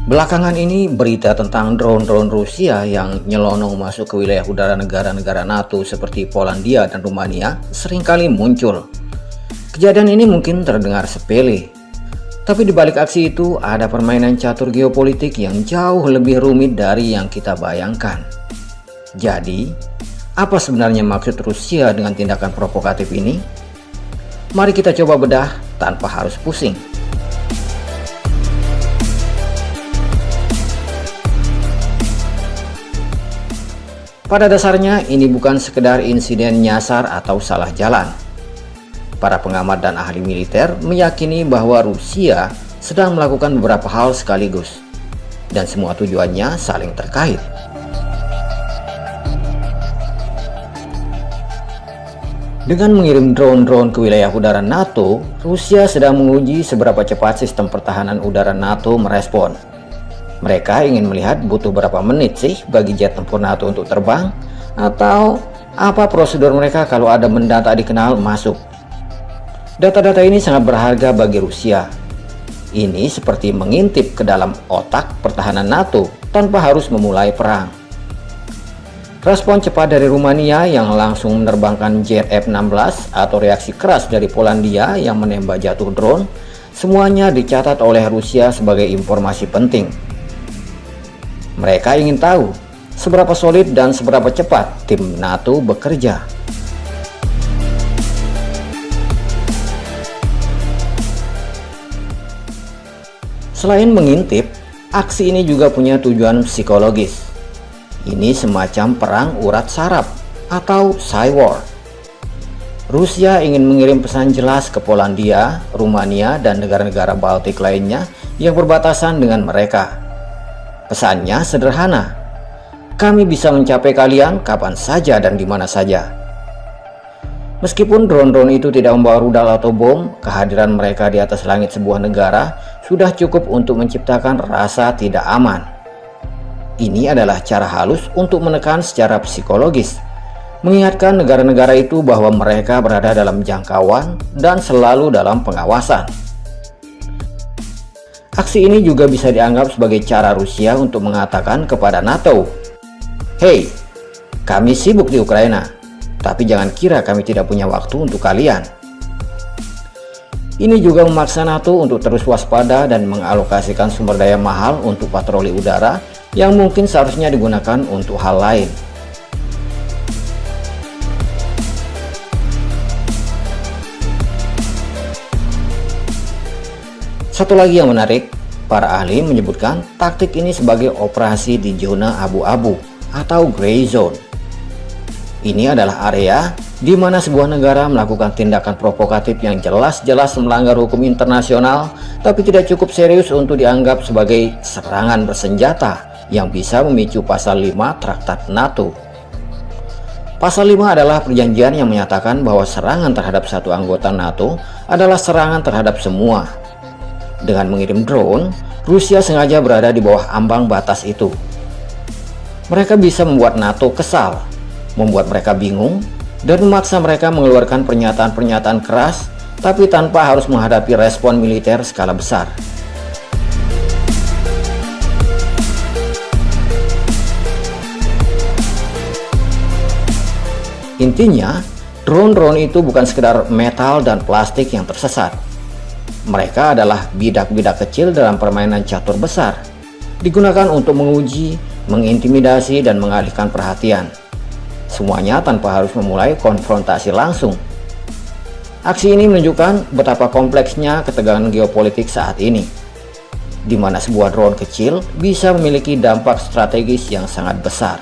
Belakangan ini berita tentang drone-drone Rusia yang nyelonong masuk ke wilayah udara negara-negara NATO seperti Polandia dan Rumania seringkali muncul. Kejadian ini mungkin terdengar sepele, tapi di balik aksi itu ada permainan catur geopolitik yang jauh lebih rumit dari yang kita bayangkan. Jadi, apa sebenarnya maksud Rusia dengan tindakan provokatif ini? Mari kita coba bedah tanpa harus pusing. Pada dasarnya ini bukan sekedar insiden nyasar atau salah jalan. Para pengamat dan ahli militer meyakini bahwa Rusia sedang melakukan beberapa hal sekaligus, dan semua tujuannya saling terkait. Dengan mengirim drone-drone ke wilayah udara NATO, Rusia sedang menguji seberapa cepat sistem pertahanan udara NATO merespon. Mereka ingin melihat butuh berapa menit sih bagi jet tempur NATO untuk terbang, atau apa prosedur mereka kalau ada benda tak dikenal masuk. Data-data ini sangat berharga bagi Rusia. Ini seperti mengintip ke dalam otak pertahanan NATO tanpa harus memulai perang. Respon cepat dari Rumania yang langsung menerbangkan jet F-16 atau reaksi keras dari Polandia yang menembak jatuh drone, semuanya dicatat oleh Rusia sebagai informasi penting. Mereka ingin tahu seberapa solid dan seberapa cepat tim NATO bekerja. Selain mengintip, aksi ini juga punya tujuan psikologis. Ini semacam perang urat saraf atau cywar. Rusia ingin mengirim pesan jelas ke Polandia, Rumania, dan negara-negara Baltik lainnya yang berbatasan dengan mereka. Pesannya sederhana, kami bisa mencapai kalian kapan saja dan di mana saja. Meskipun drone-drone itu tidak membawa rudal atau bom, kehadiran mereka di atas langit sebuah negara sudah cukup untuk menciptakan rasa tidak aman. Ini adalah cara halus untuk menekan secara psikologis, mengingatkan negara-negara itu bahwa mereka berada dalam jangkauan dan selalu dalam pengawasan. Aksi ini juga bisa dianggap sebagai cara Rusia untuk mengatakan kepada NATO, "Hei, kami sibuk di Ukraina, tapi jangan kira kami tidak punya waktu untuk kalian." Ini juga memaksa NATO untuk terus waspada dan mengalokasikan sumber daya mahal untuk patroli udara yang mungkin seharusnya digunakan untuk hal lain. Satu lagi yang menarik, para ahli menyebutkan taktik ini sebagai operasi di zona abu-abu atau gray zone. Ini adalah area di mana sebuah negara melakukan tindakan provokatif yang jelas-jelas melanggar hukum internasional, tapi tidak cukup serius untuk dianggap sebagai serangan bersenjata yang bisa memicu pasal 5 Traktat NATO. Pasal 5 adalah perjanjian yang menyatakan bahwa serangan terhadap satu anggota NATO adalah serangan terhadap semua. Dengan mengirim drone, Rusia sengaja berada di bawah ambang batas itu. Mereka bisa membuat NATO kesal, membuat mereka bingung, dan memaksa mereka mengeluarkan pernyataan-pernyataan keras, tapi tanpa harus menghadapi respon militer skala besar. Intinya, drone-drone itu bukan sekedar metal dan plastik yang tersesat. Mereka adalah bidak-bidak kecil dalam permainan catur besar, digunakan untuk menguji, mengintimidasi, dan mengalihkan perhatian. Semuanya tanpa harus memulai konfrontasi langsung. Aksi ini menunjukkan betapa kompleksnya ketegangan geopolitik saat ini, di mana sebuah drone kecil bisa memiliki dampak strategis yang sangat besar.